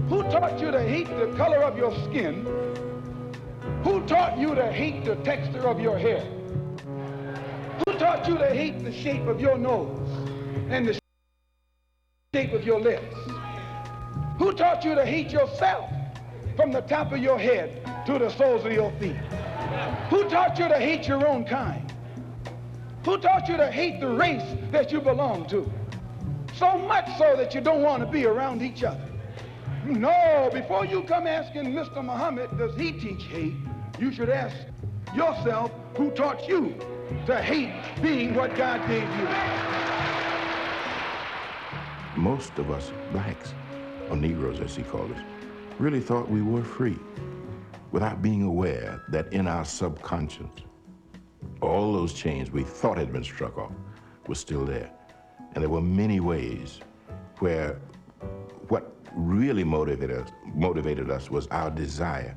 Who taught you to hate the color of your skin? Who taught you to hate the texture of your hair? Who taught you to hate the shape of your nose and the shape of your lips? Who taught you to hate yourself from the top of your head to the soles of your feet? Who taught you to hate your own kind? Who taught you to hate the race that you belong to? So much so that you don't want to be around each other. No, before you come asking Mr. Muhammad, does he teach hate? You should ask yourself, who taught you to hate being what God gave you? Most of us blacks, or Negroes as he called us, really thought we were free without being aware that in our subconscious, all those chains we thought had been struck off were still there. And there were many ways where what really motivated us was our desire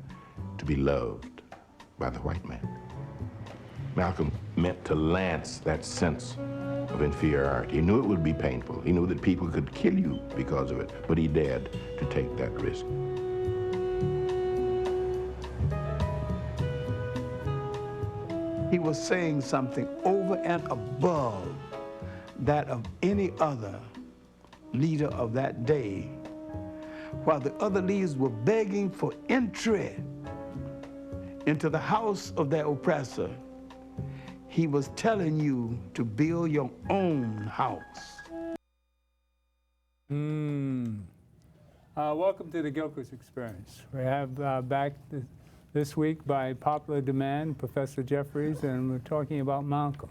to be loved by the white man. Malcolm meant to lance that sense of inferiority. He knew it would be painful. He knew that people could kill you because of it, but he dared to take that risk. He was saying something over and above that of any other leader of that day, while the other leaders were begging for entry into the house of their oppressor. He was telling you to build your own house. Welcome to the Gilchrist Experience. We have back this week, by popular demand, Professor Jeffries, and we're talking about Malcolm.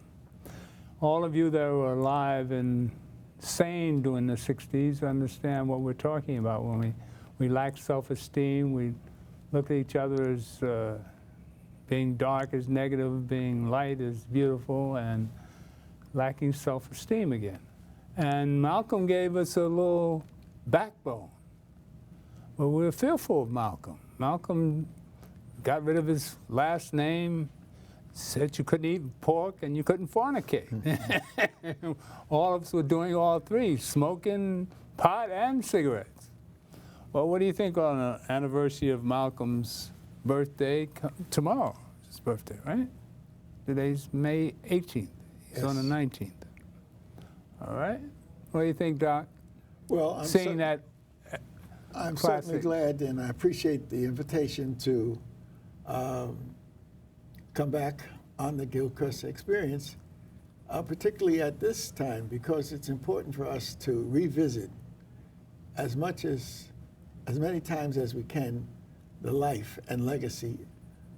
All of you that were alive and sane during the 60s understand what we're talking about. When we lack self-esteem, we look at each other as being dark is negative, being light is beautiful, and lacking self-esteem again. And Malcolm gave us a little backbone. But we were fearful of Malcolm. Malcolm got rid of his last name, said you couldn't eat pork and you couldn't fornicate. All of us were doing all three, smoking pot and cigarettes. Well, what do you think on the anniversary of Malcolm's birthday tomorrow? His birthday, right? Today's May 18th. He's on the 19th. All right. What do you think, Doc? Well, I'm certainly glad, and I appreciate the invitation to come back on the Gilchrist Experience, particularly at this time, because it's important for us to revisit as many times as we can the life and legacy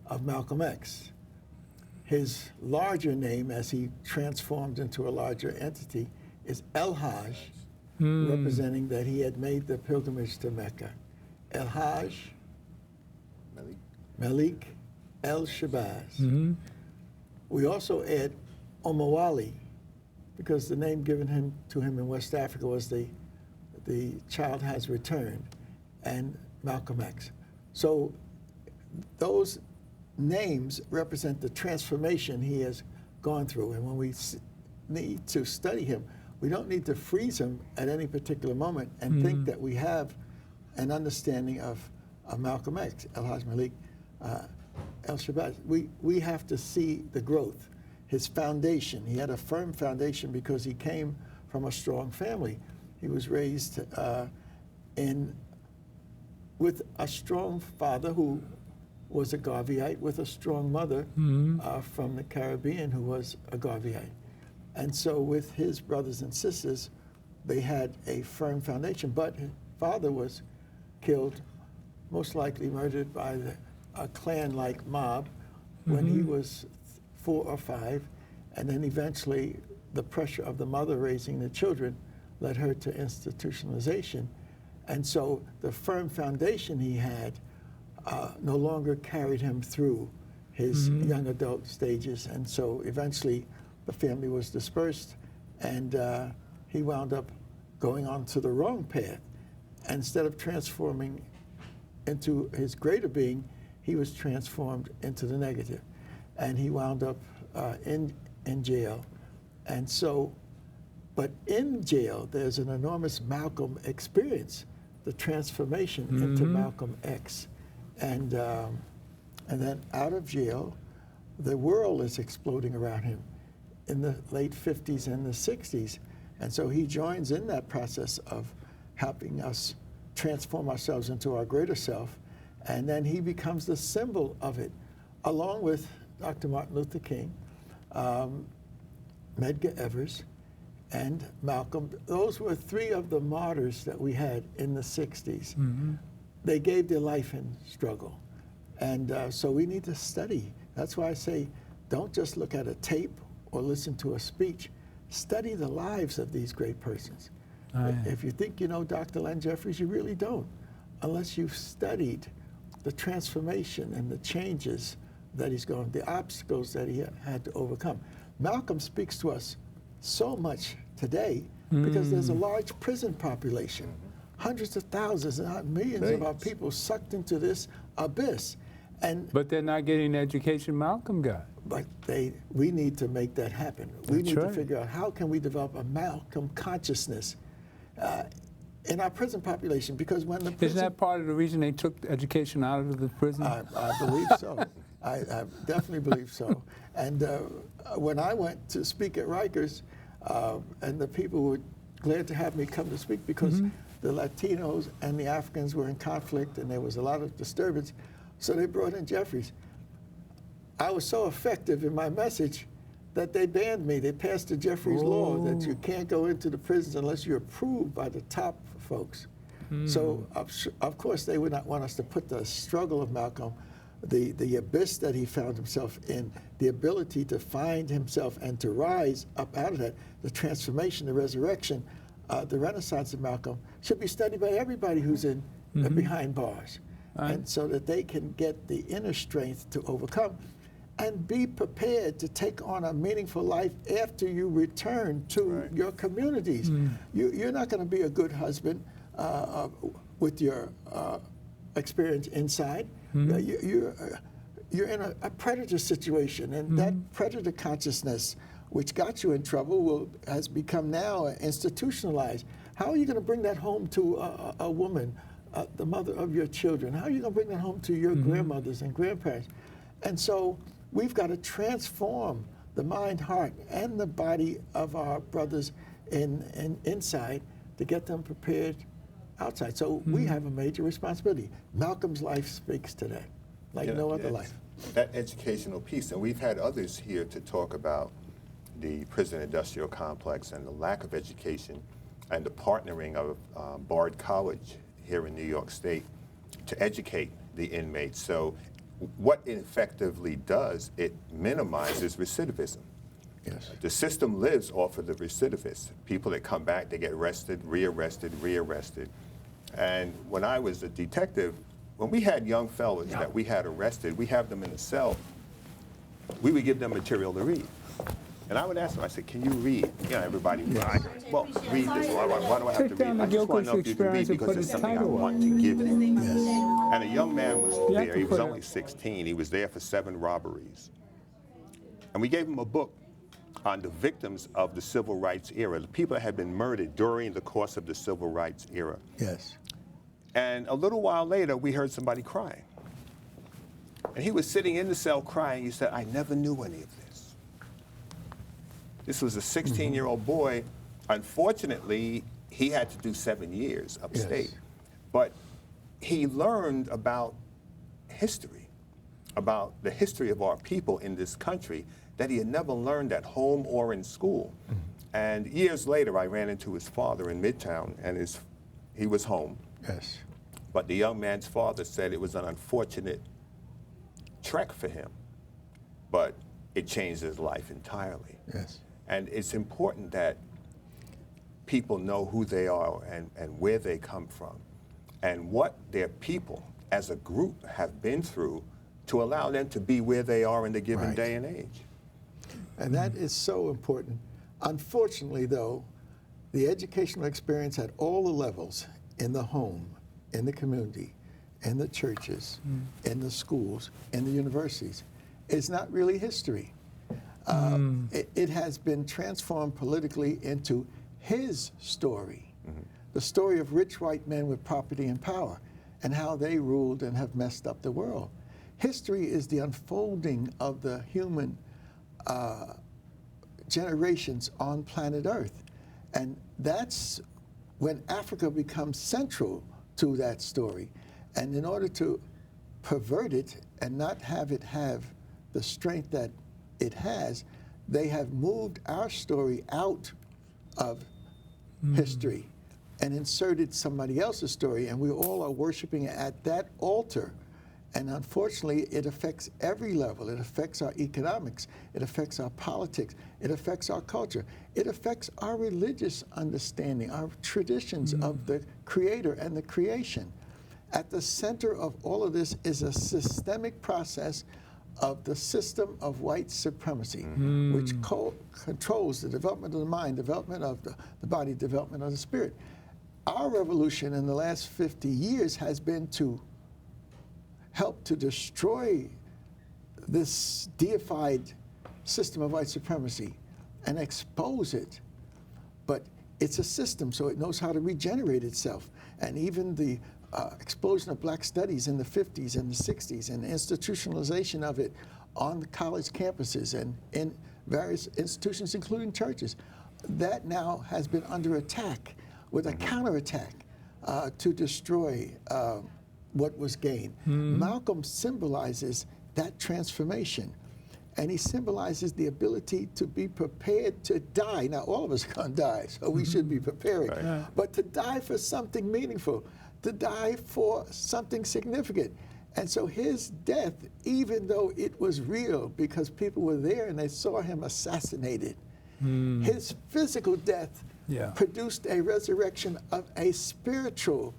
of Malcolm X. His larger name, as he transformed into a larger entity, is El-Hajj, representing that he had made the pilgrimage to Mecca. El-Hajj Malik El-Shabazz. We also add Omawali, because the name given to him in West Africa was the child has returned, and Malcolm X. So those names represent the transformation he has gone through. And when we need to study him, we don't need to freeze him at any particular moment and think that we have an understanding of Malcolm X, El-Hajj Malik El-Shabazz. We have to see the growth, his foundation. He had a firm foundation because he came from a strong family. He was raised with a strong father who was a Garveyite, with a strong mother from the Caribbean who was a Garveyite. And so with his brothers and sisters, they had a firm foundation. But his father was killed, most likely murdered by a clan-like mob when he was 4 or 5. And then eventually the pressure of the mother raising the children led her to institutionalization. And so the firm foundation he had no longer carried him through his young adult stages. And so eventually the family was dispersed, and he wound up going on to the wrong path. Instead of transforming into his greater being, he was transformed into the negative. And he wound up in jail. And so, but in jail, there's an enormous Malcolm experience, the transformation into Malcolm X. And then out of jail, the world is exploding around him in the late 50s and the 60s. And so he joins in that process of helping us transform ourselves into our greater self. And then he becomes the symbol of it, along with Dr. Martin Luther King, Medgar Evers, and Malcolm. Those were three of the martyrs that we had in the 60s. They gave their life in struggle. And so we need to study. That's why I say, don't just look at a tape or listen to a speech. Study the lives of these great persons. If you think you know Dr. Leonard Jeffries, you really don't, unless you've studied the transformation and the changes that he's gone, the obstacles that he had to overcome. Malcolm speaks to us so much today because there's a large prison population, hundreds of thousands, not millions of our people sucked into this abyss. But they're not getting the education Malcolm got. But we need to make that happen. We need to figure out how can we develop a Malcolm consciousness in our prison population, because when the prison... Isn't that part of the reason they took education out of the prison? I believe so. I definitely believe so. And when I went to speak at Rikers, and the people were glad to have me come to speak because the Latinos and the Africans were in conflict and there was a lot of disturbance, so they brought in Jeffries. I was so effective in my message that they banned me. They passed the Jeffries law that you can't go into the prisons unless you're approved by the top folks. So, of course, they would not want us to put the struggle of Malcolm, the abyss that he found himself in, the ability to find himself and to rise up out of that, the transformation, the resurrection, the renaissance of Malcolm should be studied by everybody who's in behind bars. And so that they can get the inner strength to overcome and be prepared to take on a meaningful life after you return to your communities. You're not going to be a good husband with your experience inside. You're in a predator situation, and that predator consciousness, which got you in trouble, has become now institutionalized. How are you going to bring that home to a woman, the mother of your children? How are you going to bring that home to your grandmothers and grandparents? And so we've got to transform the mind, heart, and the body of our brothers inside to get them prepared outside. So we have a major responsibility. Malcolm's life speaks to that, like no other life. That educational piece, and we've had others here to talk about the prison industrial complex and the lack of education and the partnering of Bard College here in New York State to educate the inmates. So what it effectively does, it minimizes recidivism. Yes. The system lives off of the recidivists. People that come back, they get arrested, rearrested, rearrested. And when I was a detective, when we had young fellas that we had arrested, we have them in a cell, we would give them material to read. And I would ask them, I said, can you read? You know, everybody, well, read this. Why do I have to read? I just want to know if you can read because it's something I want to give you. And a young man was there. He was only 16. He was there for 7 robberies. And we gave him a book on the victims of the civil rights era, the people that had been murdered during the course of the civil rights era. Yes. And a little while later, we heard somebody crying. And he was sitting in the cell crying. He said, I never knew any of this. This was a 16-year-old boy. Unfortunately, he had to do 7 years upstate. Yes. But he learned about history, about the history of our people in this country that he had never learned at home or in school. And years later, I ran into his father in Midtown, and he was home. Yes. But the young man's father said it was an unfortunate trek for him, but it changed his life entirely. Yes. And it's important that people know who they are and where they come from and what their people as a group have been through to allow them to be where they are in the given day and age. And that is so important. Unfortunately, though, the educational experience at all the levels, in the home, in the community, in the churches, in the schools, in the universities, is not really history. It has been transformed politically into his story. the story of rich white men with property and power and how they ruled and have messed up the world. History is the unfolding of the human generations on planet Earth. And that's when Africa becomes central to that story. And in order to pervert it and not have it have the strength that it has, they have moved our story out of history and inserted somebody else's story, and we all are worshiping at that altar. And unfortunately, it affects every level. It affects our economics. It affects our politics. It affects our culture. It affects our religious understanding, our traditions of the Creator and the creation. At the center of all of this is a systemic process of the system of white supremacy, which controls the development of the mind, development of the body, development of the spirit. Our revolution in the last 50 years has been to help to destroy this deified system of white supremacy and expose it. But it's a system, so it knows how to regenerate itself. And even the explosion of black studies in the 50s and the 60s and the institutionalization of it on the college campuses and in various institutions, including churches, that now has been under attack with a counterattack to destroy what was gained. Malcolm symbolizes that transformation, and he symbolizes the ability to be prepared to die. Now, all of us are going to die, so we should be preparing. Right. But to die for something meaningful, to die for something significant. And so his death, even though it was real because people were there and they saw him assassinated, his physical death produced a resurrection of a spiritual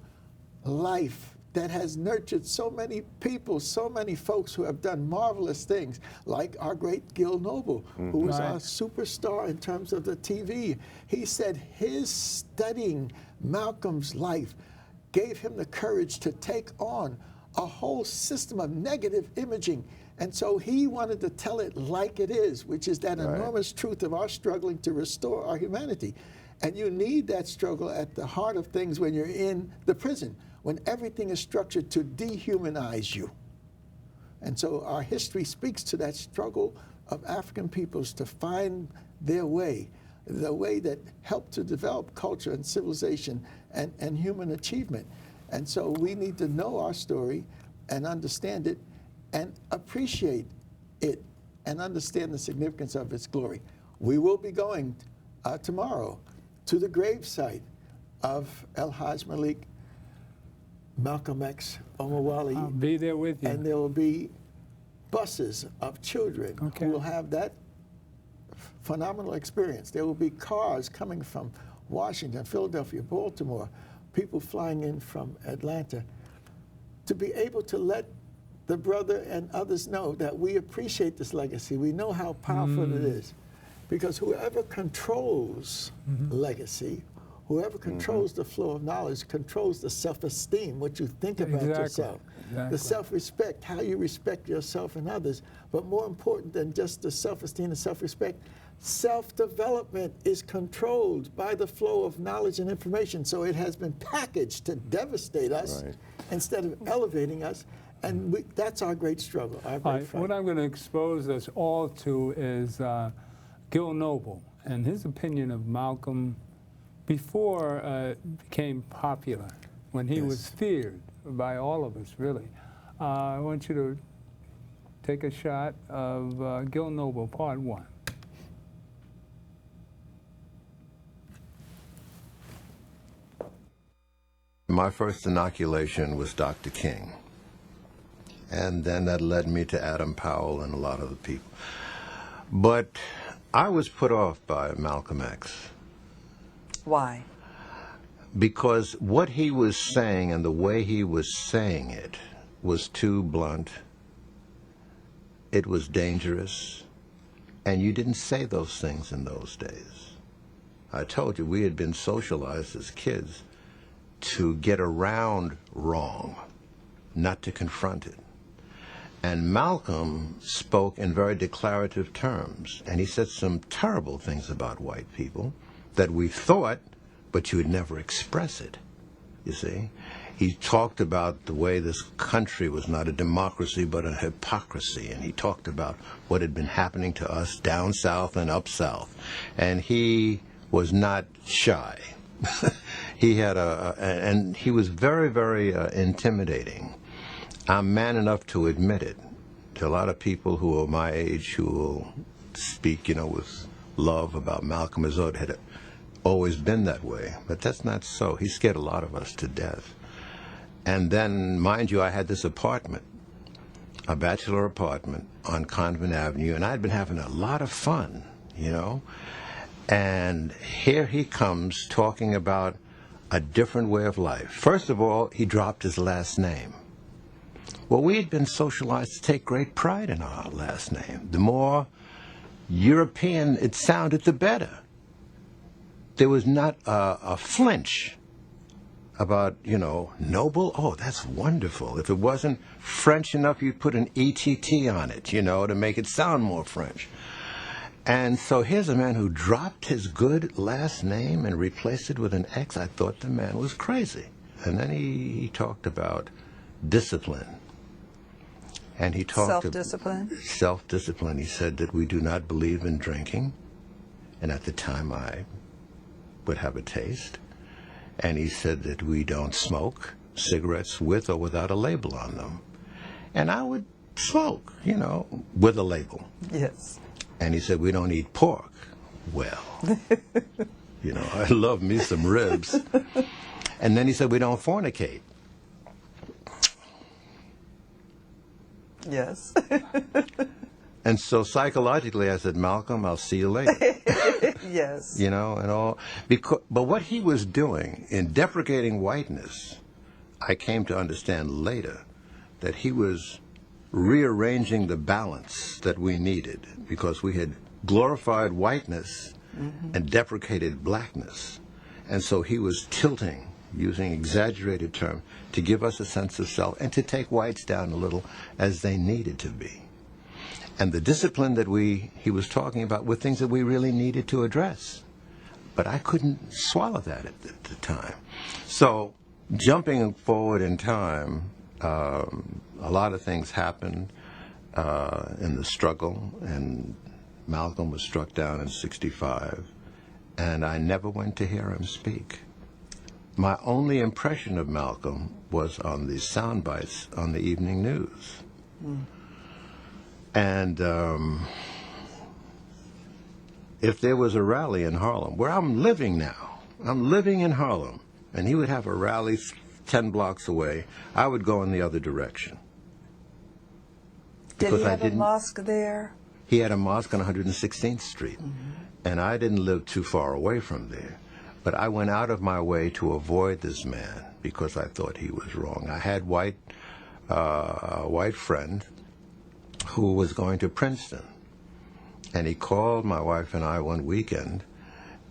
life that has nurtured so many people, so many folks who have done marvelous things, like our great Gil Noble, who was our superstar in terms of the TV. He said his studying Malcolm's life gave him the courage to take on a whole system of negative imaging. And so he wanted to tell it like it is, which is that enormous truth of our struggling to restore our humanity. And you need that struggle at the heart of things when you're in the prison, when everything is structured to dehumanize you. And so our history speaks to that struggle of African peoples to find their way, the way that helped to develop culture and civilization and human achievement. And so we need to know our story and understand it and appreciate it and understand the significance of its glory. We will be going tomorrow to the gravesite of El Hajj Malik, Malcolm X, Omawali. I'll be there with you. And there will be buses of children who will have that phenomenal experience. There will be cars coming from Washington, Philadelphia, Baltimore, people flying in from Atlanta, to be able to let the brother and others know that we appreciate this legacy. We know how powerful it is. Because whoever controls legacy, whoever controls the flow of knowledge, controls the self-esteem, what you think about yourself, the self-respect, how you respect yourself and others. But more important than just the self-esteem and self-respect, self-development is controlled by the flow of knowledge and information. So it has been packaged to devastate us instead of elevating us. And that's our great struggle, our great fight. What I'm going to expose us all to is Gil Noble and his opinion of Malcolm before it became popular, when he was feared by all of us, really. I want you to take a shot of Gil Noble, part 1. My first inoculation was Dr. King. And then that led me to Adam Powell and a lot of other people. But I was put off by Malcolm X. Why? Because what he was saying and the way he was saying it was too blunt. It was dangerous. And you didn't say those things in those days. I told you, we had been socialized as kids to get around wrong, not to confront it. And Malcolm spoke in very declarative terms, and he said some terrible things about white people that we thought but you would never express it, you see. He talked about the way this country was not a democracy but a hypocrisy, and he talked about what had been happening to us down south and up south. And he was not shy. He had and he was very, very intimidating. I'm man enough to admit it. To a lot of people who are my age who will speak, with love about Malcolm as though it had always been that way. But that's not so. He scared a lot of us to death. And then, mind you, I had this apartment, a bachelor apartment on Convent Avenue, and I'd been having a lot of fun, And here he comes talking about a different way of life. First of all, he dropped his last name. Well, we had been socialized to take great pride in our last name. The more European it sounded, the better. There was not a flinch about, noble. Oh, that's wonderful. If it wasn't French enough, you'd put an ETT on it, to make it sound more French. And so here's a man who dropped his good last name and replaced it with an X. I thought the man was crazy. And then he talked about discipline. And he talked self-discipline? Self-discipline. He said that we do not believe in drinking. And at the time I would have a taste. And he said that we don't smoke cigarettes with or without a label on them. And I would smoke, with a label. Yes. And he said, we don't eat pork. Well, I love me some ribs. And then he said, we don't fornicate. Yes. And so psychologically, I said, Malcolm, I'll see you later. Yes. And all. But what he was doing in deprecating whiteness, I came to understand later that he was rearranging the balance that we needed, because we had glorified whiteness and deprecated blackness. And so he was tilting, using exaggerated terms, to give us a sense of self and to take whites down a little as they needed to be. And the discipline that he was talking about were things that we really needed to address. But I couldn't swallow that at the time. So jumping forward in time, a lot of things happened in the struggle, and Malcolm was struck down in '65, and I never went to hear him speak. My only impression of Malcolm was on the sound bites on the evening news. And if there was a rally in Harlem, where I'm living now, I'm living in Harlem, and he would have a rally 10 blocks away, I would go in the other direction. Did he have a mosque there? He had a mosque on 116th Street, and I didn't live too far away from there. But I went out of my way to avoid this man because I thought he was wrong. I had a white friend who was going to Princeton, and he called my wife and I one weekend,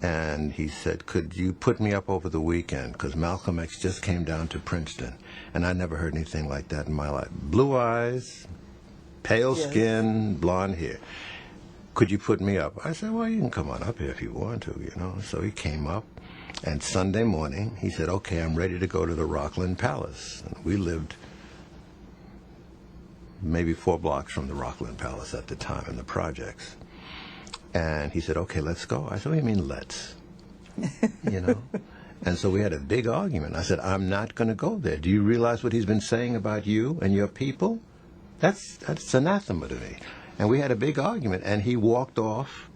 and he said, could you put me up over the weekend, because Malcolm X just came down to Princeton, and I never heard anything like that in my life. Blue eyes, pale skin, blonde hair. Could you put me up? I said, well, you can come on up here if you want to, So he came up, and Sunday morning, he said, okay, I'm ready to go to the Rockland Palace. And we lived maybe 4 blocks from the Rockland Palace at the time in the projects. And he said, okay, let's go. I said, what do you mean, let's? And so we had a big argument. I said, I'm not going to go there. Do you realize what he's been saying about you and your people? That's anathema to me. And we had a big argument, and he walked off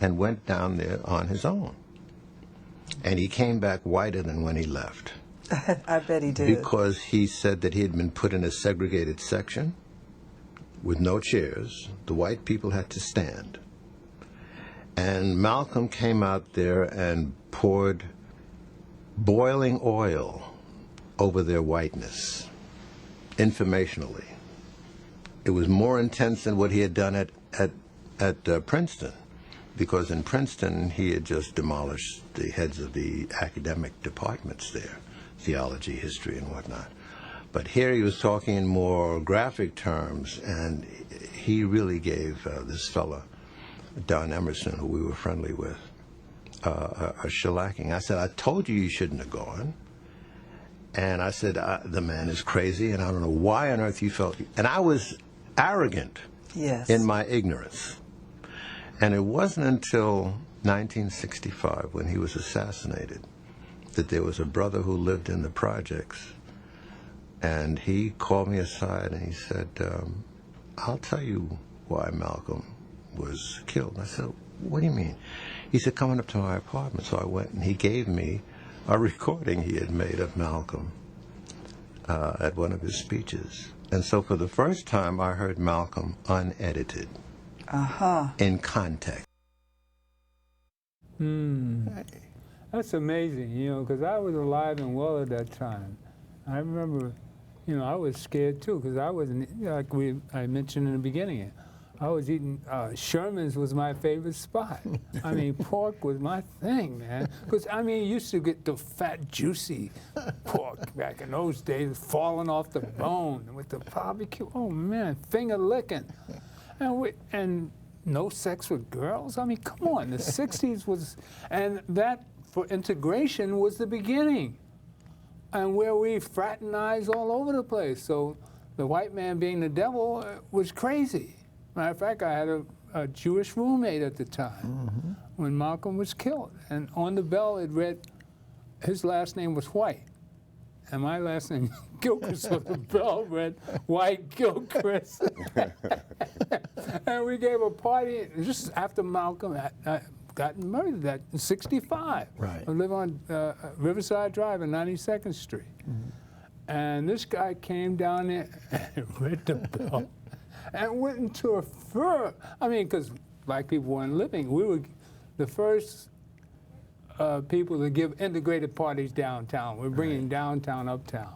and went down there on his own. And he came back whiter than when he left. I bet he did. Because he said that he had been put in a segregated section with no chairs. The white people had to stand. And Malcolm came out there and poured boiling oil over their whiteness, informationally. It was more intense than what he had done at Princeton, because in Princeton he had just demolished the heads of the academic departments there, theology, history, and whatnot. But here he was talking in more graphic terms, and he really gave this fella, Don Emerson, who we were friendly with, a shellacking. I said, I told you shouldn't have gone. And I said, the man is crazy, and I don't know why on earth you felt. And I was arrogant Yes. in my ignorance. And it wasn't until 1965, when he was assassinated, that there was a brother who lived in the projects. And he called me aside and he said, I'll tell you why Malcolm was killed. And I said, what do you mean? He said, come on up to my apartment. So I went, and he gave me a recording he had made of Malcolm at one of his speeches. And so for the first time, I heard Malcolm unedited, in context. That's amazing, you know, because I was alive and well at that time. I remember, you know, I was scared too, because I wasn't, like I mentioned in the beginning, I was eating, Sherman's was my favorite spot. I mean, pork was my thing, man. Because, I mean, you used to get the fat, juicy pork back in those days, falling off the bone with the barbecue. Oh, man, finger licking. And no sex with girls? I mean, come on, the 60s was, and that, for integration, was the beginning. And where we fraternized all over the place. So the white man being the devil was crazy. Matter of fact, I had a Jewish roommate at the time when Malcolm was killed. And on the bell it read, his last name was White. And my last name, Gilchrist, so the bell read White Gilchrist. And we gave a party just after Malcolm had gotten murdered in '65. Right. I live on Riverside Drive and 92nd Street. And this guy came down there and read the bell. And went into a furor. I mean, because black people weren't living. We were the first people to give integrated parties downtown. We're bringing downtown uptown.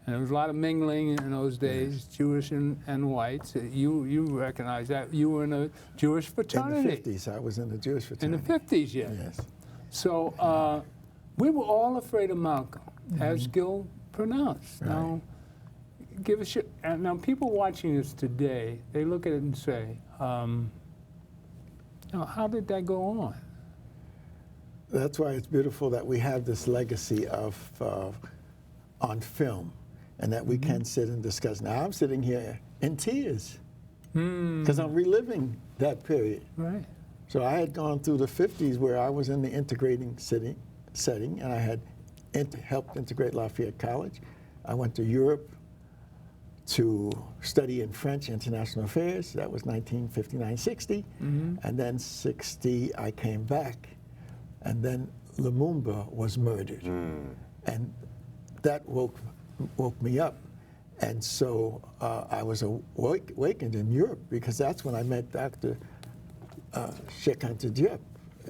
And there was a lot of mingling in those days, Jewish and whites. You recognize that. You were in a Jewish fraternity. In the 50s, I was in the Jewish fraternity. In the 50s, yeah. Yes. So we were all afraid of Malcolm, as Gil pronounced. Right. Now, give a shit. And now, people watching this today, they look at it and say, you know, how did that go on? That's why it's beautiful that we have this legacy of on film, and that we can sit and discuss. Now, I'm sitting here in tears because I'm reliving that period. Right. So I had gone through the 50s where I was in the integrating setting, and I had helped integrate Lafayette College. I went to Europe to study in French international affairs. That was 1959-60. And then 60, I came back. And then Lumumba was murdered. And that woke me up. And so I was awakened in Europe, because that's when I met Dr. Cheikh Anta Diop.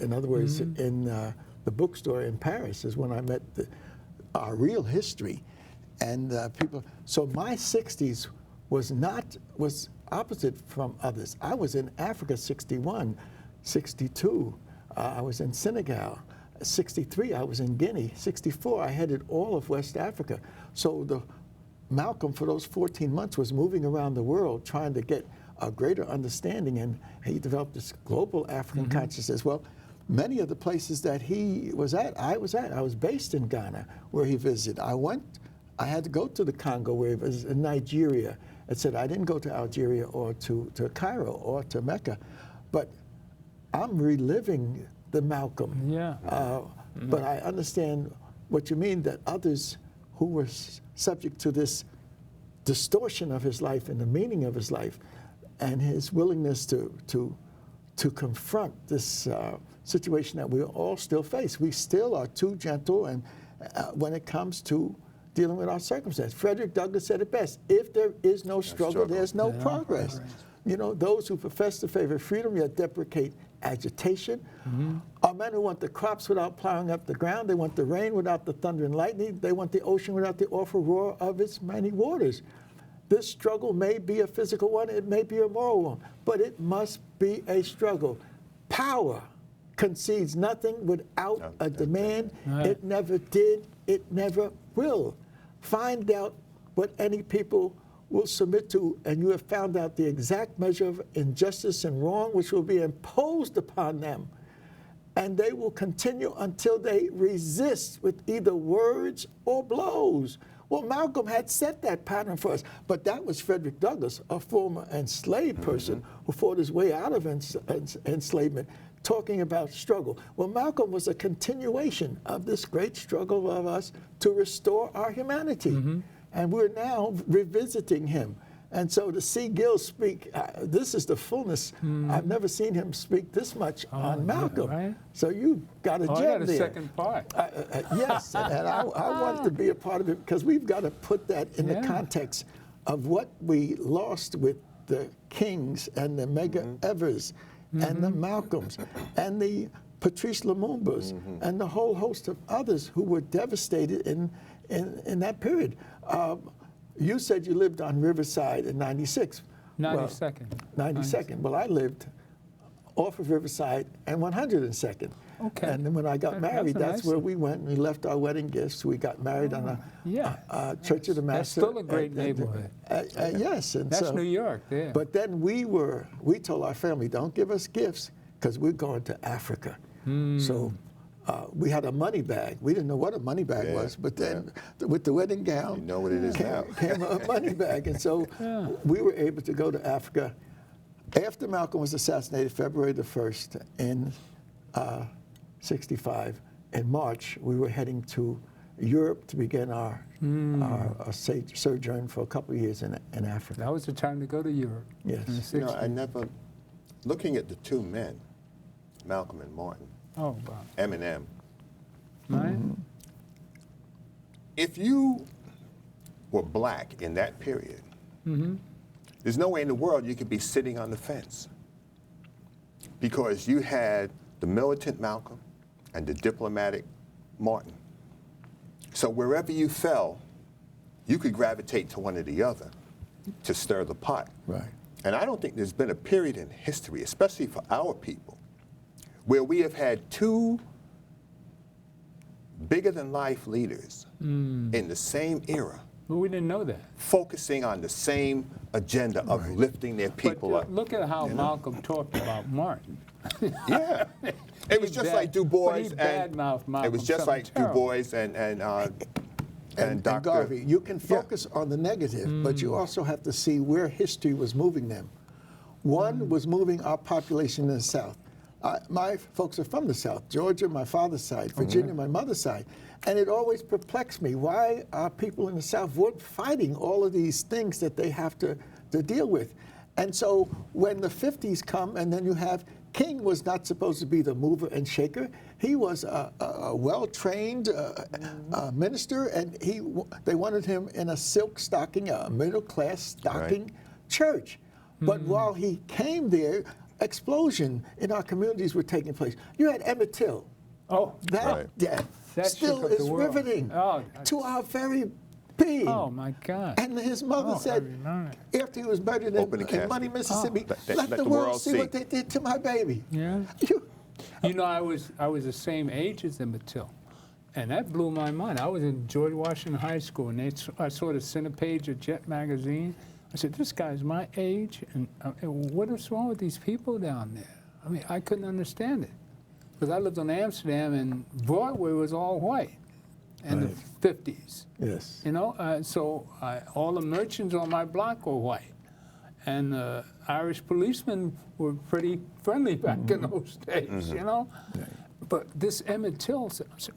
In other words, in the bookstore in Paris is when I met our real history. And people, so my 60s was opposite from others. I was in Africa 61, 62, I was in Senegal. 63, I was in Guinea. 64, I headed all of West Africa. So Malcolm, for those 14 months, was moving around the world trying to get a greater understanding, and he developed this global African consciousness. Well, many of the places that he was at, I was at. I was based in Ghana, where he visited. I had to go to the Congo, where he was in Nigeria. It said I didn't go to Algeria or to Cairo or to Mecca, but I'm reliving the Malcolm. Yeah. But I understand what you mean, that others who were subject to this distortion of his life and the meaning of his life, and his willingness to confront this situation that we all still face. We still are too gentle, and when it comes to dealing with our circumstance. Frederick Douglass said it best: if there is no struggle, there's no progress. You know, those who profess to favor freedom yet deprecate agitation are men who want the crops without plowing up the ground. They want the rain without the thunder and lightning. They want the ocean without the awful roar of its many waters. This struggle may be a physical one, it may be a moral one, but it must be a struggle. Power concedes nothing without a demand. It never did, it never will. Find out what any people will submit to, and you have found out the exact measure of injustice and wrong which will be imposed upon them. and they will continue until they resist with either words or blows. Well, Malcolm had set that pattern for us, but that was Frederick Douglass, a former enslaved person who fought his way out of enslavement, talking about struggle. Well, Malcolm was a continuation of this great struggle of us to restore our humanity. And we're now revisiting him. And so to see Gil speak, this is the fullness. I've never seen him speak this much on Malcolm. Yeah, right? So you got a gem I got a there. second part. Yes, and I want to be a part of it because we've got to put that in the context of what we lost with the Kings and the Medgar Evers and the Malcolms and the Patrice Lumumbas and the whole host of others who were devastated in that period. You said you lived on Riverside in 96. 92nd. 92nd. Well, I lived off of Riverside and 102nd. Okay. And then when I got married, that's nice where we went and we left our wedding gifts. We got married on a Church of the Master. That's still a great neighborhood. Yes. And That's so, New York, yeah. But then we told our family, don't give us gifts because we're going to Africa. So we had a money bag. We didn't know what a money bag was, but then with the wedding gown, You know what it is now. came a money bag. And so we were able to go to Africa. After Malcolm was assassinated, February the 1st in 65, in March, we were heading to Europe to begin our sojourn for a couple of years in Africa. That was the time to go to Europe. Yes. In the You know, 60s. I never, looking at the two men, Malcolm and Martin, Oh, wow. Eminem, Right? if you were black in that period, there's no way in the world you could be sitting on the fence because you had the militant Malcolm and the diplomatic Martin. So wherever you fell, you could gravitate to one or the other to stir the pot. Right. And I don't think there's been a period in history, especially for our people, where we have had two bigger-than-life leaders in the same era But we didn't know that. focusing on the same agenda of lifting their people But up. look at how Malcolm talked about Martin. Yeah. It was just like Du Bois but he badmouthed Malcolm. it was just something like terrible. Du Bois and Dr. Garvey, you can focus on the negative, but you also have to see where history was moving them. One was moving our population in the South. My folks are from the South, Georgia, my father's side, Virginia, my mother's side. And it always perplexed me why our people in the South weren't fighting all of these things that they have to deal with. And so when the 50s come and then you have King was not supposed to be the mover and shaker. He was a well-trained minister, and they wanted him in a silk stocking, a middle-class stocking church. But while he came there, explosion in our communities were taking place. You had Emmett Till. Oh, That death That still shook up the is world. riveting Oh, to our very being. oh my God. And his mother Oh, I said, remember. after he was murdered Open the in casket. Money, Mississippi, Let let the world see what they did to my baby. Yeah. You know, I was the same age as Emmett Till, and that blew my mind. I was in George Washington High School, and I saw the center page of Jet magazine. I said, "This guy's my age, and what is wrong with these people down there?" I mean, I couldn't understand it because I lived in Amsterdam, and Broadway was all white in the 50s. Yes. You know, so all the merchants on my block were white. And Irish policemen were pretty friendly back in those days, you know? But this Emmett Till, I said,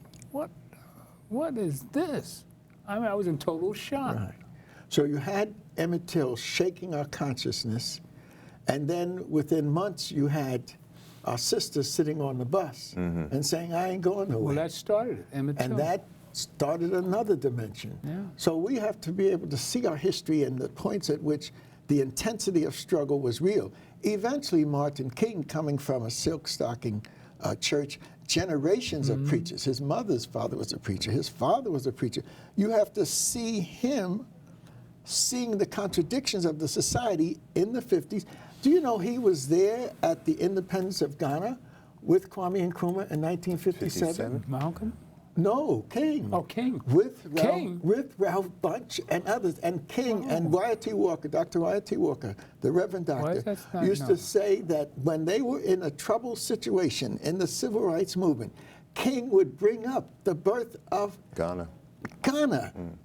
what is this? I mean, I was in total shock. Right. So you had Emmett Till shaking our consciousness, and then within months you had our sisters sitting on the bus and saying, I ain't going nowhere. Well, that started it, Emmett Till. And that started another dimension. Yeah. So we have to be able to see our history and the points at which the intensity of struggle was real. Eventually, Martin King, coming from a silk stocking church, generations of preachers. His mother's father was a preacher. His father was a preacher. You have to see him seeing the contradictions of the society in the 50s. Do you know he was there at the independence of Ghana with Kwame Nkrumah in 1957? Malcolm? No, King. Oh, King. With Ralph Bunche and others. And King and Wyatt T. Walker, Dr. Wyatt T. Walker, the Reverend Doctor, used to say that when they were in a troubled situation in the civil rights movement, King would bring up the birth of Ghana,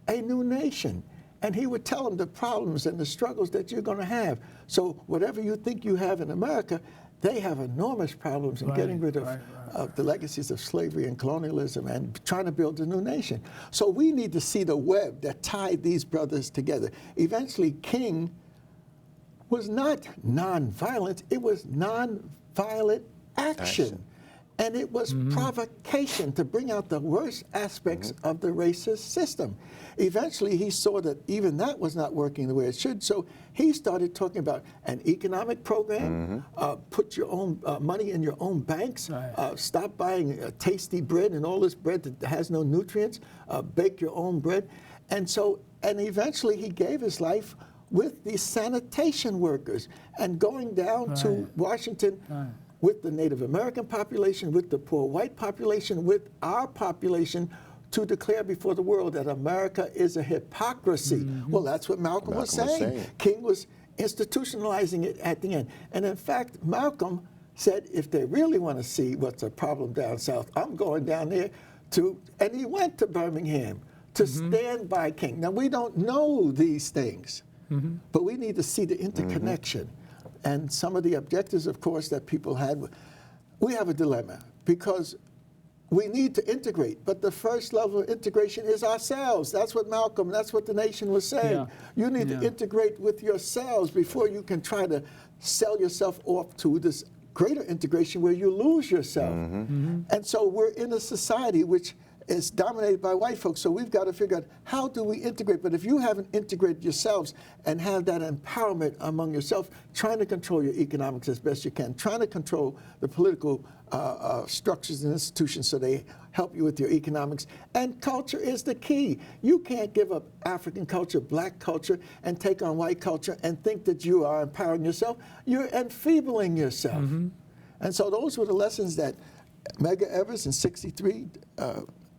a new nation. And he would tell them the problems and the struggles that you're going to have. So whatever you think you have in America, they have enormous problems in getting rid of the legacies of slavery and colonialism and trying to build a new nation. So we need to see the web that tied these brothers together. Eventually, King was not nonviolent, it was nonviolent action. And it was provocation to bring out the worst aspects of the racist system. Eventually, he saw that even that was not working the way it should, so he started talking about an economic program, put your own money in your own banks, stop buying tasty bread and all this bread that has no nutrients, bake your own bread. And eventually he gave his life with the sanitation workers and going down to Washington with the Native American population, with the poor white population, with our population, to declare before the world that America is a hypocrisy. Well, that's what Malcolm was saying. King was institutionalizing it at the end. And in fact, Malcolm said, if they really want to see what's a problem down south, I'm going down there and he went to Birmingham to stand by King. Now, we don't know these things, but we need to see the interconnection. And some of the objectives, of course, that people had, we have a dilemma because we need to integrate, but the first level of integration is ourselves. That's what Malcolm, that's what the nation was saying. You need to integrate with yourselves before you can try to sell yourself off to this greater integration where you lose yourself. And so we're in a society which is dominated by white folks, so we've got to figure out how do we integrate. But if you haven't integrated yourselves and have that empowerment among yourself, trying to control your economics as best you can, trying to control the political structures and institutions so they help you with your economics. And culture is the key. You can't give up African culture, black culture, and take on white culture and think that you are empowering yourself. You're enfeebling yourself. And so those were the lessons that Medgar Evers in '63,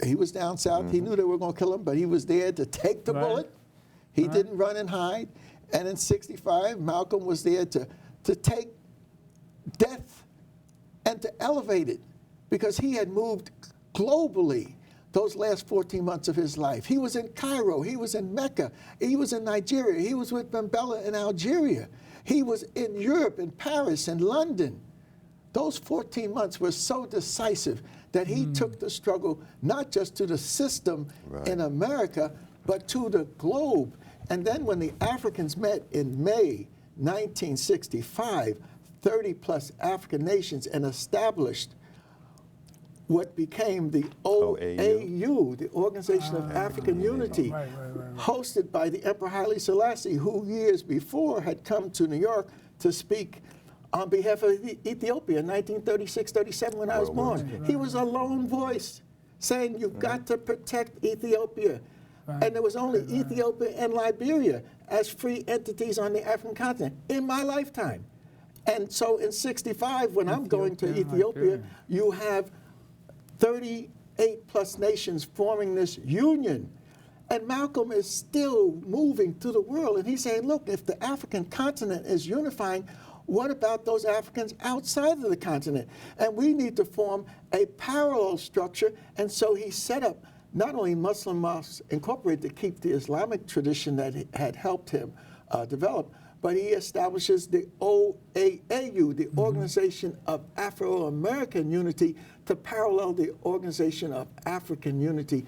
he was down south. He knew they were going to kill him, but he was there to take the bullet. He didn't run and hide. And in '65, Malcolm was there to take death and to elevate it because he had moved globally those last 14 months of his life. He was in Cairo. He was in Mecca. He was in Nigeria. He was with Bambella in Algeria. He was in Europe, in Paris, and London. Those 14 months were so decisive that he took the struggle not just to the system in America, but to the globe. And then when the Africans met in May 1965, 30-plus African nations, and established what became the OAU, the Organization of African Unity, hosted by the Emperor Haile Selassie, who years before had come to New York to speak on behalf of Ethiopia in 1936-37 when I was born. He was a lone voice saying, you've got to protect Ethiopia. And there was only Ethiopia and Liberia as free entities on the African continent in my lifetime. And so in '65, when I'm going to Ethiopia, you have 38-plus nations forming this union. And Malcolm is still moving through the world. And he's saying, look, if the African continent is unifying, what about those Africans outside of the continent? And we need to form a parallel structure. And so he set up not only Muslim Mosques Incorporated to keep the Islamic tradition that had helped him develop, but he establishes the OAAU, the Organization of Afro-American Unity, to parallel the Organization of African Unity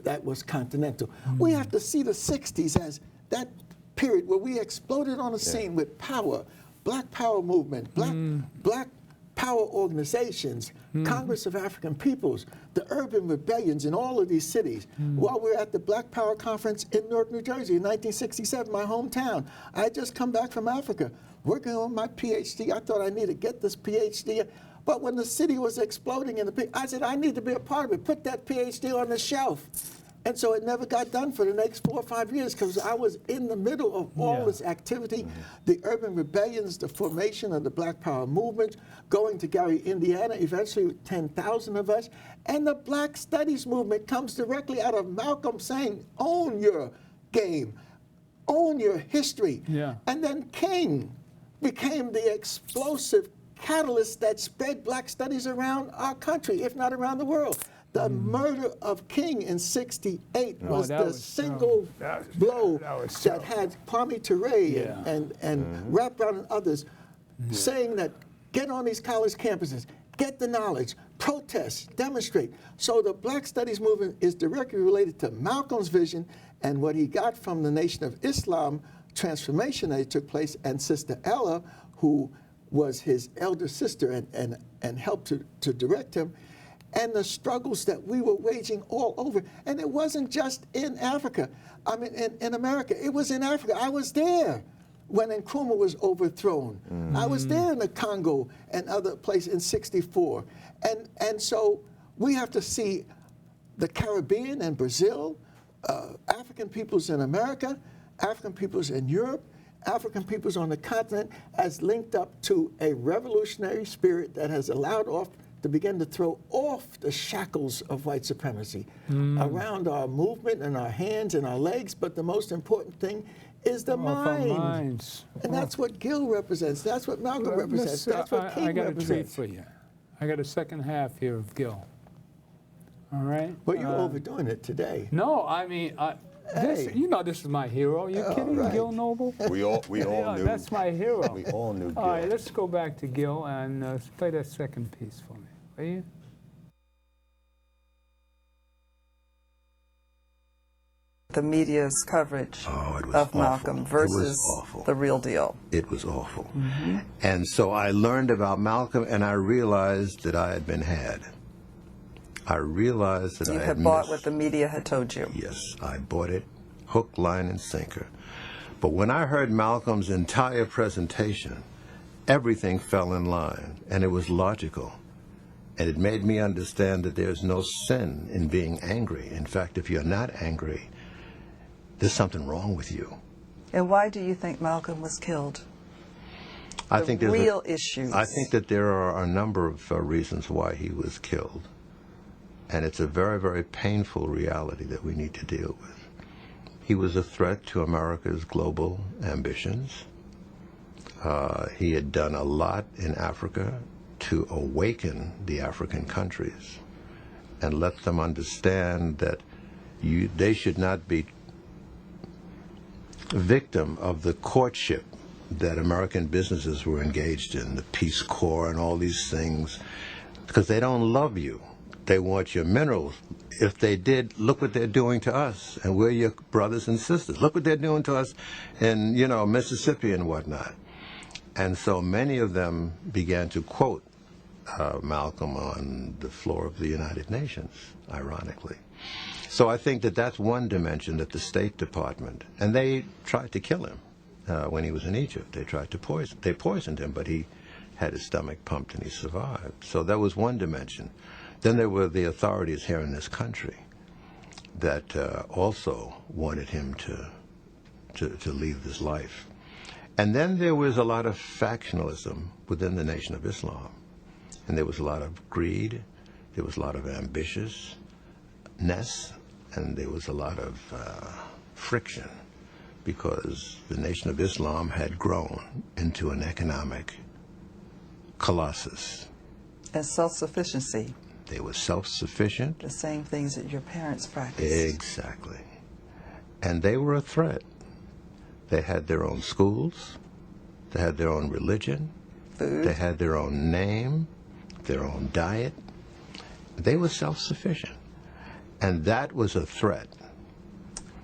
that was continental. We have to see the 60s as that period where we exploded on the scene with power, Black Power movement, Black Power organizations, Congress of African Peoples, the urban rebellions in all of these cities. While we were at the Black Power Conference in Newark, New Jersey in 1967, my hometown, I had just come back from Africa, working on my PhD. I thought I needed to get this PhD. But when the city was exploding, I said, I need to be a part of it. Put that PhD on the shelf. And so it never got done for the next 4 or 5 years because I was in the middle of all this activity, the urban rebellions, the formation of the Black Power movement, going to Gary, Indiana, eventually 10,000 of us. And the Black Studies movement comes directly out of Malcolm saying, own your game, own your history. Yeah. And then King became the explosive catalyst that spread Black Studies around our country, if not around the world. The murder of King in '68 was the single blow that had Kwame Ture and Rap Brown and others saying that get on these college campuses, get the knowledge, protest, demonstrate. So the Black Studies movement is directly related to Malcolm's vision and what he got from the Nation of Islam transformation that took place, and Sister Ella, who was his elder sister and helped to direct him, and the struggles that we were waging all over. And it wasn't just in Africa. I mean, in America. It was in Africa. I was there when Nkrumah was overthrown. I was there in the Congo and other places in '64. And so we have to see the Caribbean and Brazil, African peoples in America, African peoples in Europe, African peoples on the continent as linked up to a revolutionary spirit that has allowed to begin to throw off the shackles of white supremacy around our movement and our hands and our legs. But the most important thing is the mind. Our minds. And that's what Gil represents. That's what Malcolm represents. That's what King I got represents. a treat for you. I got a second half here of Gil. All right? But you're overdoing it today. No, I mean, this is my hero. You kidding, right. Gil Noble? We all knew. That's my hero. We all knew Gil. All right, let's go back to Gil and play that second piece for me, will you? The media's coverage of awful. Malcolm versus the real deal. It was awful. And so I learned about Malcolm, and I realized that I had been had. I realized that You I had bought what the media had told you. Yes, I bought it, hook, line, and sinker. But when I heard Malcolm's entire presentation, everything fell in line, and it was logical. And it made me understand that there's no sin in being angry. In fact, if you're not angry, there's something wrong with you. And why do you think Malcolm was killed? I think there's real issues. I think that there are a number of reasons why he was killed. And it's a very, very painful reality that we need to deal with. He was a threat to America's global ambitions. He had done a lot in Africa to awaken the African countries and let them understand that they should not be victim of the courtship that American businesses were engaged in, the Peace Corps and all these things, because they don't love you. They want your minerals. If they did, look what they're doing to us, and we're your brothers and sisters. Look what they're doing to us in, Mississippi and whatnot. And so many of them began to quote Malcolm on the floor of the United Nations, ironically. So I think that that's one dimension that the State Department, and they tried to kill him when he was in Egypt. They poisoned him, but he had his stomach pumped and he survived. So that was one dimension. Then there were the authorities here in this country that also wanted him to leave this life. And then there was a lot of factionalism within the Nation of Islam. And there was a lot of greed, there was a lot of ambitiousness, and there was a lot of friction, because the Nation of Islam had grown into an economic colossus. And self-sufficiency. They were self-sufficient. The same things that your parents practiced. Exactly. And they were a threat. They had their own schools. They had their own religion. Food. They had their own name, their own diet. They were self-sufficient. And that was a threat.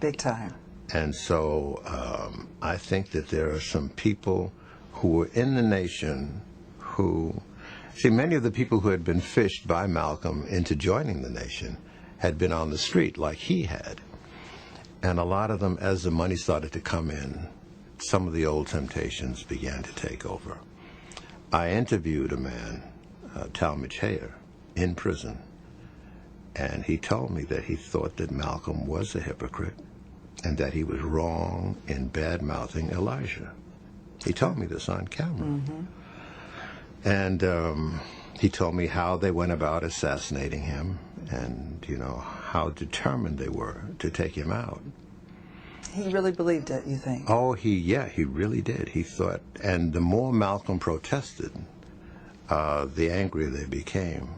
Big time. And so I think that there are some people who were in the nation who... See, many of the people who had been fished by Malcolm into joining the nation had been on the street like he had. And a lot of them, as the money started to come in, some of the old temptations began to take over. I interviewed a man, Talmadge Hayer, in prison. And he told me that he thought that Malcolm was a hypocrite and that he was wrong in bad-mouthing Elijah. He told me this on camera. And he told me how they went about assassinating him and, you know, how determined they were to take him out. He really believed it, you think? Oh, he really did. He thought, and the more Malcolm protested, the angrier they became.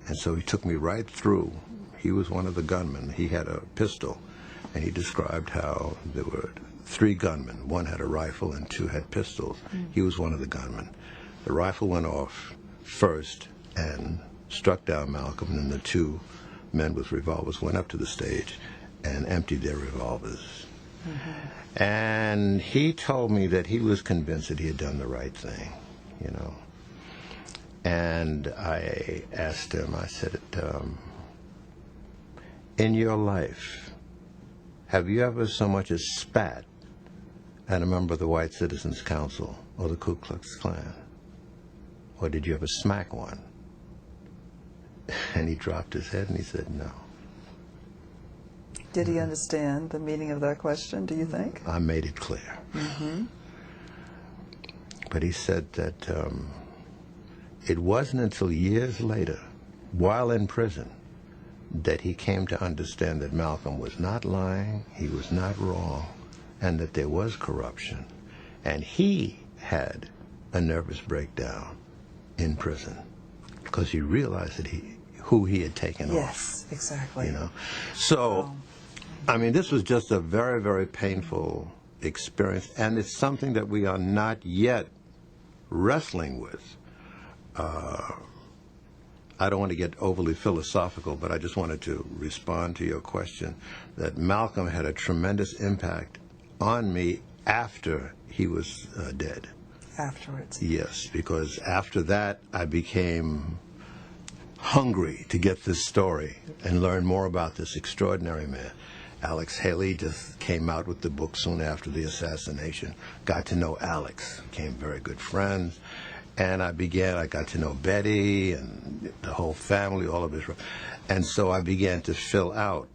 And so he took me right through. He was one of the gunmen. He had a pistol, and he described how there were 3 gunmen. 1 had a rifle and 2 had pistols. He was one of the gunmen. The rifle went off first and struck down Malcolm, and then the 2 men with revolvers went up to the stage and emptied their revolvers. And he told me that he was convinced that he had done the right thing, you know. And I asked him, I said, in your life, have you ever so much as spat at a member of the White Citizens Council or the Ku Klux Klan? Or did you ever smack one? And he dropped his head and he said, no. Did he understand the meaning of that question, do you think? I made it clear. But he said that it wasn't until years later, while in prison, that he came to understand that Malcolm was not lying, he was not wrong, and that there was corruption. And he had a nervous breakdown in prison because he realized that who he had taken off. Yes, exactly. You know, so I mean, this was just a very, very painful experience, and it's something that we are not yet wrestling with. I don't want to get overly philosophical, but I just wanted to respond to your question that Malcolm had a tremendous impact on me after he was dead. Afterwards. Yes, because after that I became hungry to get this story and learn more about this extraordinary man. Alex Haley just came out with the book soon after the assassination. Got to know Alex, became very good friends. And I got to know Betty and the whole family, all of his, and so I began to fill out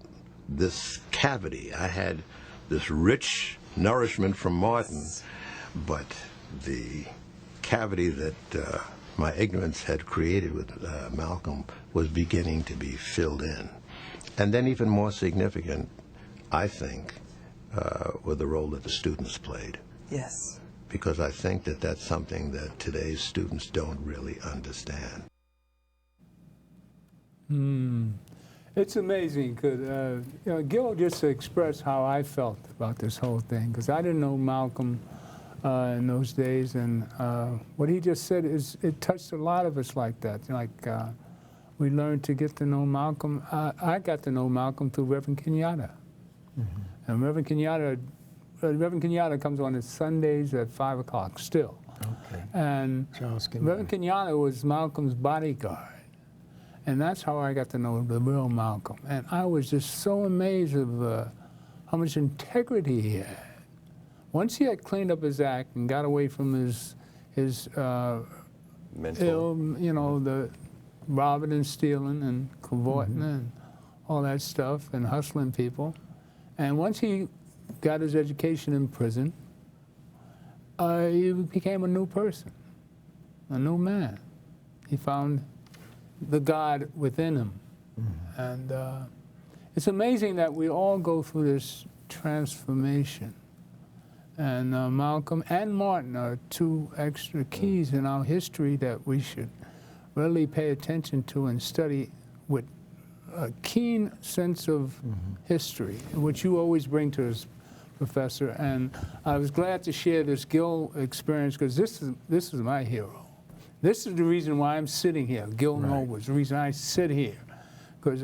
this cavity. I had this rich nourishment from Martin, but the cavity that my ignorance had created with Malcolm was beginning to be filled in. And then even more significant, I think, were the role that the students played. Yes. Because I think that that's something that today's students don't really understand. It's amazing because Gil just expressed how I felt about this whole thing, because I didn't know Malcolm in those days, and what he just said is it touched a lot of us like that. Like we learned to get to know Malcolm. I got to know Malcolm through Reverend Kenyatta, and Reverend Kenyatta comes on his Sundays at 5 o'clock still. Okay. And Charles Kenyatta. Reverend Kenyatta was Malcolm's bodyguard. And that's how I got to know the real Malcolm. And I was just so amazed of how much integrity he had. Once he had cleaned up his act and got away from his mental, the robbing and stealing and cavorting and all that stuff and hustling people. And once he got his education in prison, he became a new person, a new man. He found the God within him. And it's amazing that we all go through this transformation. And Malcolm and Martin are 2 extra keys in our history that we should really pay attention to and study with a keen sense of history, which you always bring to us, Professor. And I was glad to share this Gil experience, because this is my hero. This is the reason why I'm sitting here. Gil Noble is the reason I sit here, because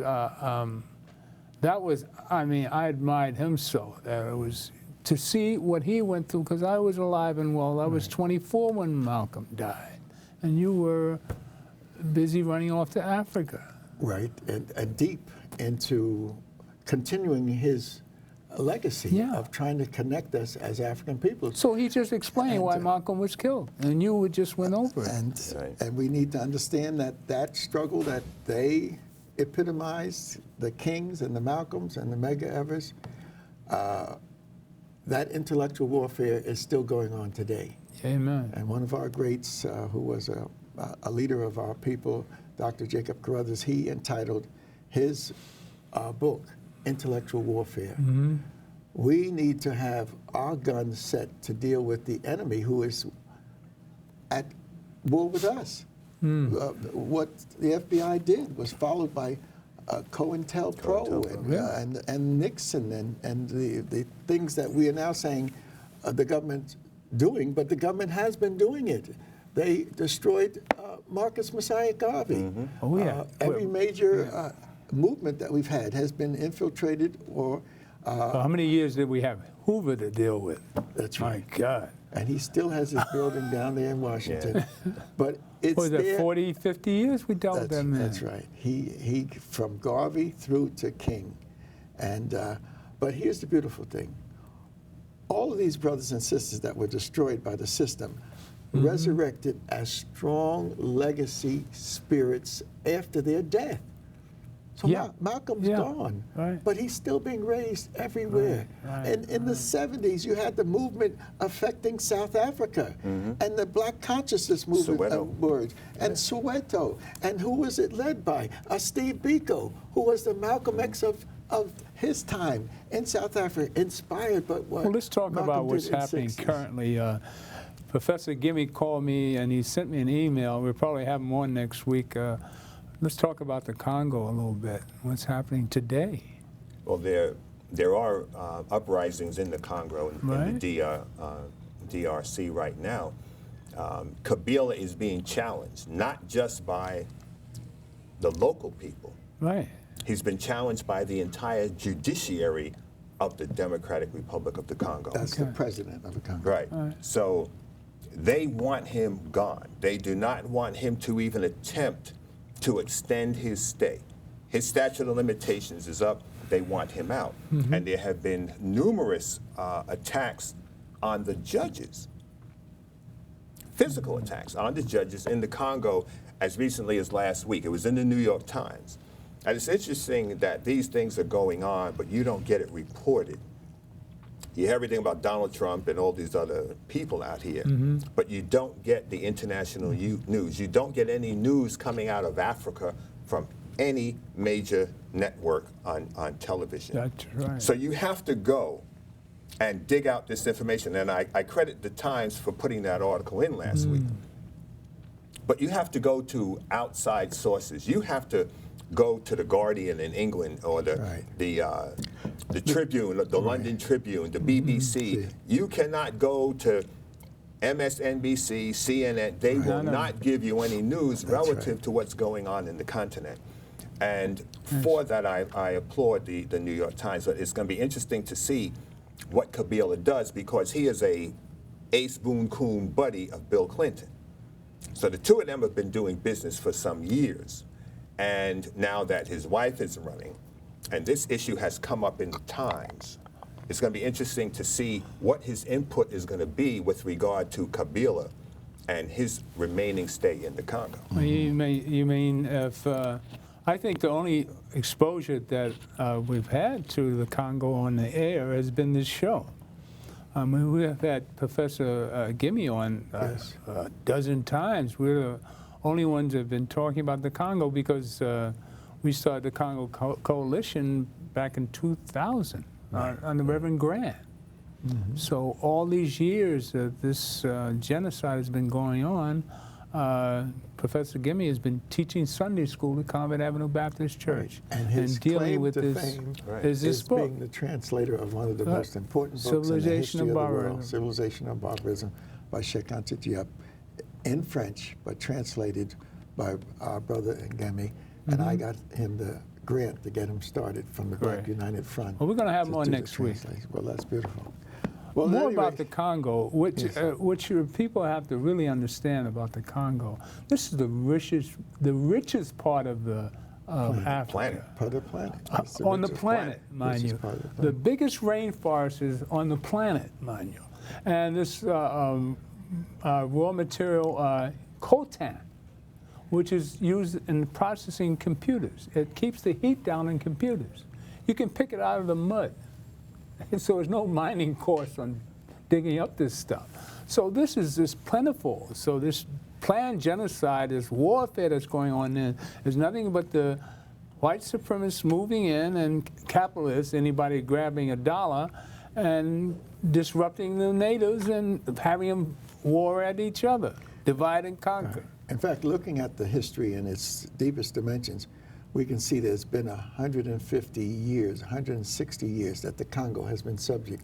that was, I admired him so. That it was to see what he went through, because I was alive and well. I was 24 when Malcolm died, and you were busy running off to Africa. Right, and deep into continuing his legacy of trying to connect us as African people. So he just explained why Malcolm was killed, and you just went over it. And we need to understand that struggle that they epitomized the Kings and the Malcolms and the Medgar Evers, that intellectual warfare is still going on today. Amen. And one of our greats, who was a leader of our people, Dr. Jacob Carruthers, he entitled his book, Intellectual Warfare. Mm-hmm. We need to have our guns set to deal with the enemy who is at war with us. What the FBI did was followed by COINTELPRO and Nixon and the things that we are now saying the government's doing, but the government has been doing it. They destroyed Marcus Messiah Garvey. Mm-hmm. Oh, yeah. Every major movement that we've had has been infiltrated or... how many years did we have Hoover to deal with? That's right. My God. And he still has his building down there in Washington. But it's What was that, 40, 50 years we dealt with that man? That's right. He from Garvey through to King. And, but here's the beautiful thing. All of these brothers and sisters that were destroyed by the system resurrected as strong legacy spirits after their death. So Malcolm's gone, but he's still being raised everywhere. And in the 70s, you had the movement affecting South Africa and the Black consciousness movement and Soweto. And who was it led by? Steve Biko, who was the Malcolm X of his time in South Africa, inspired by what Well, let's talk Malcolm about what's did in happening 60s. currently. Professor Gimme called me and he sent me an email. We'll probably have him on next week. Let's talk about the Congo a little bit. What's happening today? Well, there are uprisings in the Congo in the DRC right now. Kabila is being challenged, not just by the local people. Right. He's been challenged by the entire judiciary of the Democratic Republic of the Congo. That's the president of the Congo. Right. So they want him gone. They do not want him to even attempt to extend his stay. His statute of limitations is up. They want him out. And there have been numerous attacks on the judges, physical attacks on the judges in the Congo as recently as last week. It was in the New York Times. And it's interesting that these things are going on, but you don't get it reported. You hear everything about Donald Trump and all these other people out here, but you don't get the international news. You don't get any news coming out of Africa from any major network on television. That's right. So you have to go and dig out this information. And I credit the Times for putting that article in last week. But you have to go to outside sources. You have to go to the Guardian in England or the Tribune, the London Tribune, the BBC. You cannot go to MSNBC, CNN. They will not give you any news relative to what's going on in the continent. And for that, I applaud the New York Times. But it's going to be interesting to see what Kabila does, because he is a ace boon coon buddy of Bill Clinton. So the two of them have been doing business for some years. And now that his wife is running, and this issue has come up in the Times, it's going to be interesting to see what his input is going to be with regard to Kabila and his remaining stay in the Congo. Well, you mean if I think the only exposure that we've had to the Congo on the air has been this show. I mean, we have had Professor Gimme on a dozen times. We're the only ones that have been talking about the Congo because we started the Congo Coalition back in 2000 under Reverend Grant. So all these years that this genocide has been going on, Professor Gimme has been teaching Sunday school at Convent Avenue Baptist Church and his dealing claim with to this fame is this book, being the translator of one of the most important books in the history of the world, Civilization of Barbarism, by Cheikh Anta Diop, in French, but translated by our brother Ngemi, and I got him the grant to get him started from the Black United Front. Well, we're going to have him on next week. Well, that's beautiful. Well, more anyway, about the Congo, which your people have to really understand about the Congo. This is the richest part of the Africa. Part of the planet. On the planet, mind you. The biggest rainforest is on the planet, mind you. And this raw material, coltan, which is used in processing computers. It keeps the heat down in computers. You can pick it out of the mud. And so there's no mining cost on digging up this stuff. So this is just plentiful. So this planned genocide, this warfare that's going on there, is nothing but the white supremacists moving in and capitalists, anybody grabbing a dollar, and disrupting the natives and having them war at each other, divide and conquer. In fact, looking at the history in its deepest dimensions, we can see there's been 150 years, 160 years that the Congo has been subject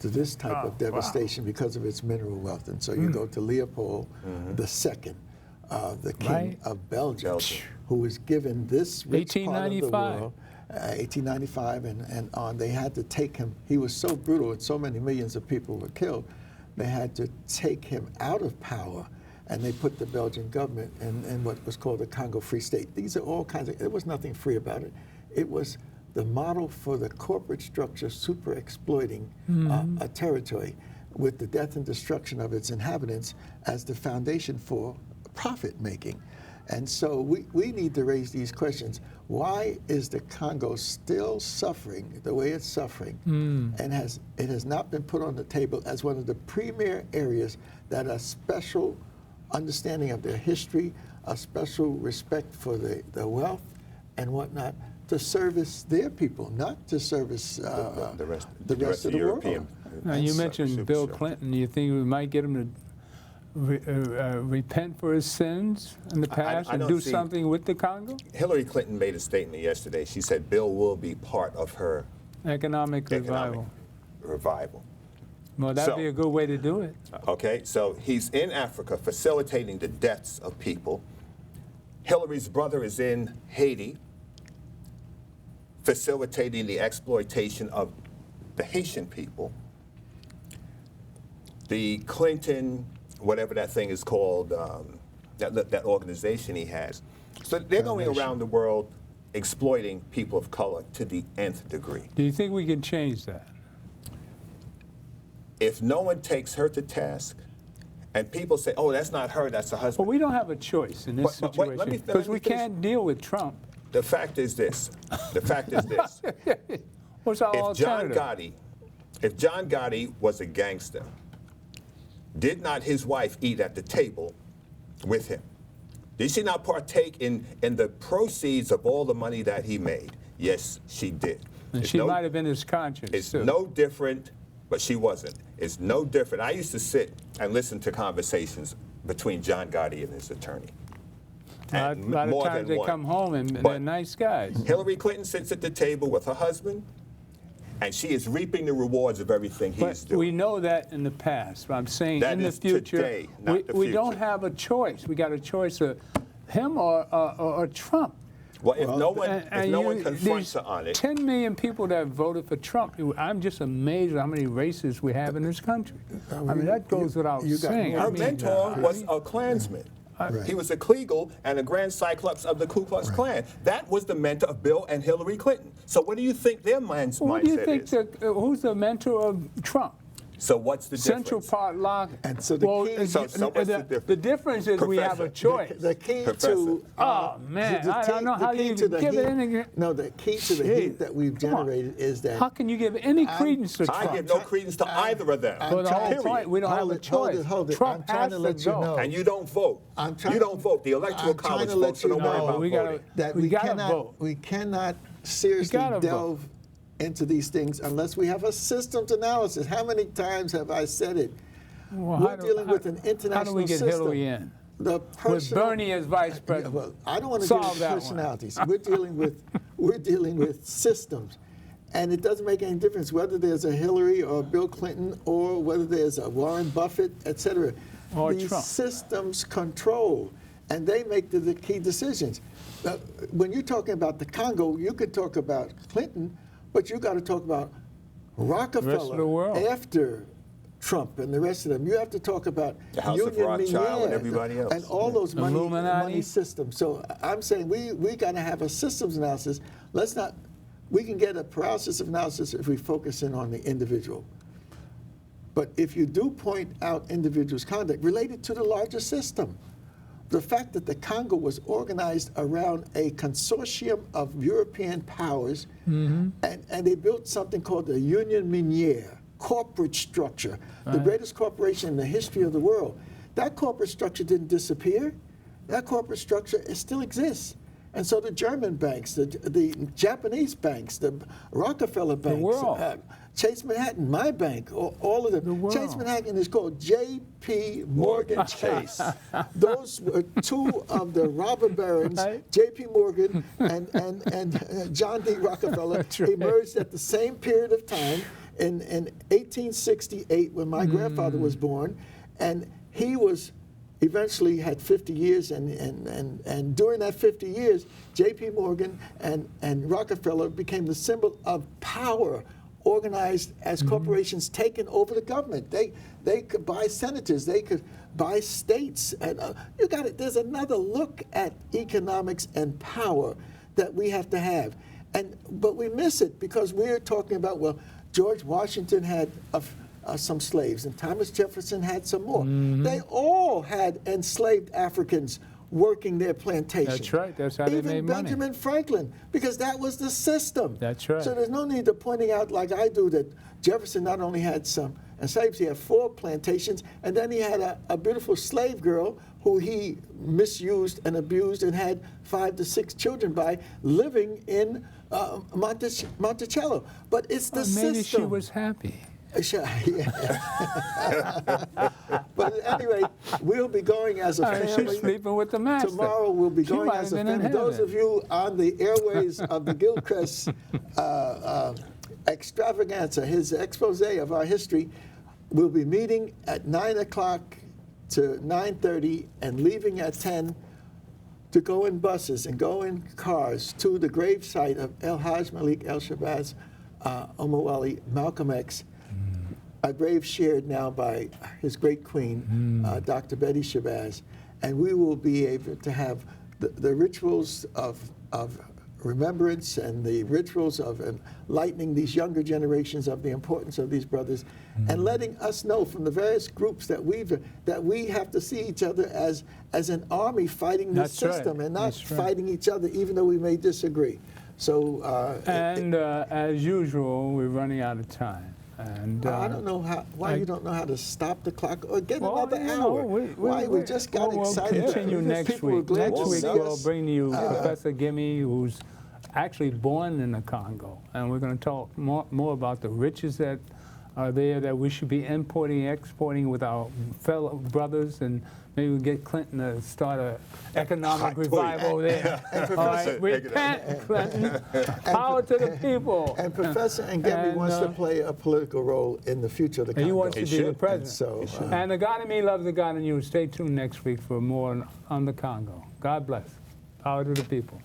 to this type of devastation because of its mineral wealth. And so you go to Leopold II, the king of Belgium, who was given this rich part of the world, 1895 and on. They had to take him. He was so brutal and so many millions of people were killed. They had to take him out of power, and they put the Belgian government in what was called the Congo Free State. These are all kinds of, there was nothing free about it. It was the model for the corporate structure super exploiting a territory with the death and destruction of its inhabitants as the foundation for profit making. And so we need to raise these questions. Why is the Congo still suffering the way it's suffering, and it has not been put on the table as one of the premier areas that a special understanding of their history, a special respect for the wealth and whatnot, to service their people, not to service the rest of the European. world. Now, you mentioned Bill Clinton. You think we might get him to repent for his sins in the past and do something with the Congo? Hillary Clinton made a statement yesterday. She said Bill will be part of her economic revival. Well, that'd be a good way to do it. Okay, so he's in Africa facilitating the deaths of people. Hillary's brother is in Haiti facilitating the exploitation of the Haitian people. The Clinton, whatever that thing is called, that organization he has. So they're going around the world exploiting people of color to the nth degree. Do you think we can change that? If no one takes her to task, and people say, oh, that's not her, that's the husband. Well, we don't have a choice in this situation because we can't deal with Trump. The fact is this. The fact is this. What's our alternative? If John Gotti was a gangster, did not his wife eat at the table with him? Did she not partake in the proceeds of all the money that he made? Yes, she did. And she might have been his conscience, It's too. no different, but she wasn't. It's no different. I used to sit and listen to conversations between John Gotti and his attorney. A lot of times they come home and they're nice guys. Hillary Clinton sits at the table with her husband, and she is reaping the rewards of everything he's doing. We know that in the past. But I'm saying that in the future, today, not the we future. don't have a choice. We got a choice of him or Trump. Well, if no one confronts her on it. 10 million people that voted for Trump, I'm just amazed at how many racists we have in this country. I mean, that goes without saying. Her mentor was a Klansman. Right. He was a Kleagle and a Grand Cyclops of the Ku Klux Klan. That was the mentor of Bill and Hillary Clinton. So what do you think their mindset What do you think is? Who's the mentor of Trump? So what's the Central difference? Park Lock. And so the key, so what's the difference? The difference is we have a choice. The key Professor. to Oh, man, I don't know how you give it any. No, the key to the heat that we've generated is that How can you give any credence to Trump? I give no credence to either of them. Well, the whole point, we don't have a choice. Hold it. Trump I'm trying has to let you go. know. And you don't vote. You don't vote. The Electoral I'm trying College to let votes, so you don't worry know about we voting. that We gotta vote. we cannot seriously gotta delve into these things unless we have a systems analysis. How many times have I said it? Well, We're dealing with an international How do we get system. Hillary in? The With personal- Bernie as vice president. Well, I don't want to Solve deal with that one. personalities. We're dealing with systems, and it doesn't make any difference whether there's a Hillary or a Bill Clinton or whether there's a Warren Buffett, etc. Or These Trump. systems control, and they make the key decisions. When you're talking about the Congo, you could talk about Clinton, but you got to talk about Rockefeller the world. after Trump and the rest of them. You have to talk about The House of Union Rothschild and Miniere everybody else. and all those money Illuminati. systems. So I'm saying we got to have a systems analysis. We can get a paralysis of analysis if we focus in on the individual. But if you do point out individuals' conduct related to the larger system, the fact that the Congo was organized around a consortium of European powers, and they built something called the Union Minière, corporate structure, the greatest corporation in the history of the world. That corporate structure didn't disappear. That corporate structure, it still exists. And so the German banks, the Japanese banks, the Rockefeller banks, Chase Manhattan, my bank, all of them. Chase Manhattan is called J.P. Morgan Chase. Those were two of the robber barons, J.P. Morgan and John D. Rockefeller, emerged at the same period of time in 1868 when my grandfather was born. And he was eventually had 50 years, and during that 50 years, J.P. Morgan and Rockefeller became the symbol of power, organized as corporations taking over the government. They could buy senators, they could buy states, and you got it. There's another look at economics and power that we have to have, but we miss it because we're talking about, well, George Washington had some slaves, and Thomas Jefferson had some more. They all had enslaved Africans working their plantations. That's right. That's how they made money. Even Benjamin Franklin, because that was the system. That's right. So there's no need to pointing out, like I do, that Jefferson not only had some slaves, he had 4 plantations, and then he had a beautiful slave girl who he misused and abused and had 5 to 6 children by, living in Monticello. But it's the system. Maybe she was happy. But anyway, we'll be going as a family. She's sleeping with the master. Tomorrow we'll be going as a family. Those of you on the airways of the Gilchrist extravaganza, his expose of our history, we'll be meeting at 9 o'clock to 9:30 and leaving at 10 to go in buses and go in cars to the gravesite of El Hajj Malik El Shabazz Omawali, Malcolm X, a grave shared now by his great queen, Dr. Betty Shabazz. And we will be able to have the rituals of remembrance and the rituals of enlightening these younger generations of the importance of these brothers, and letting us know from the various groups that we have to see each other as an army fighting this system, and not fighting each other, even though we may disagree. So, as usual, we're running out of time. And I don't know why you don't know how to stop the clock or get another hour. We just got excited. We'll continue next week. Next week we'll bring you Professor Gimme, who's actually born in the Congo, and we're going to talk more about the riches that are there that we should be importing, exporting with our fellow brothers, and maybe we'll get Clinton to start an economic revival there. All right, repent, Clinton. Power to the people. And Professor Ngemi wants to play a political role in the future of the Congo. He wants to be the president. And the God in me loves the God in you. Stay tuned next week for more on the Congo. God bless. Power to the people.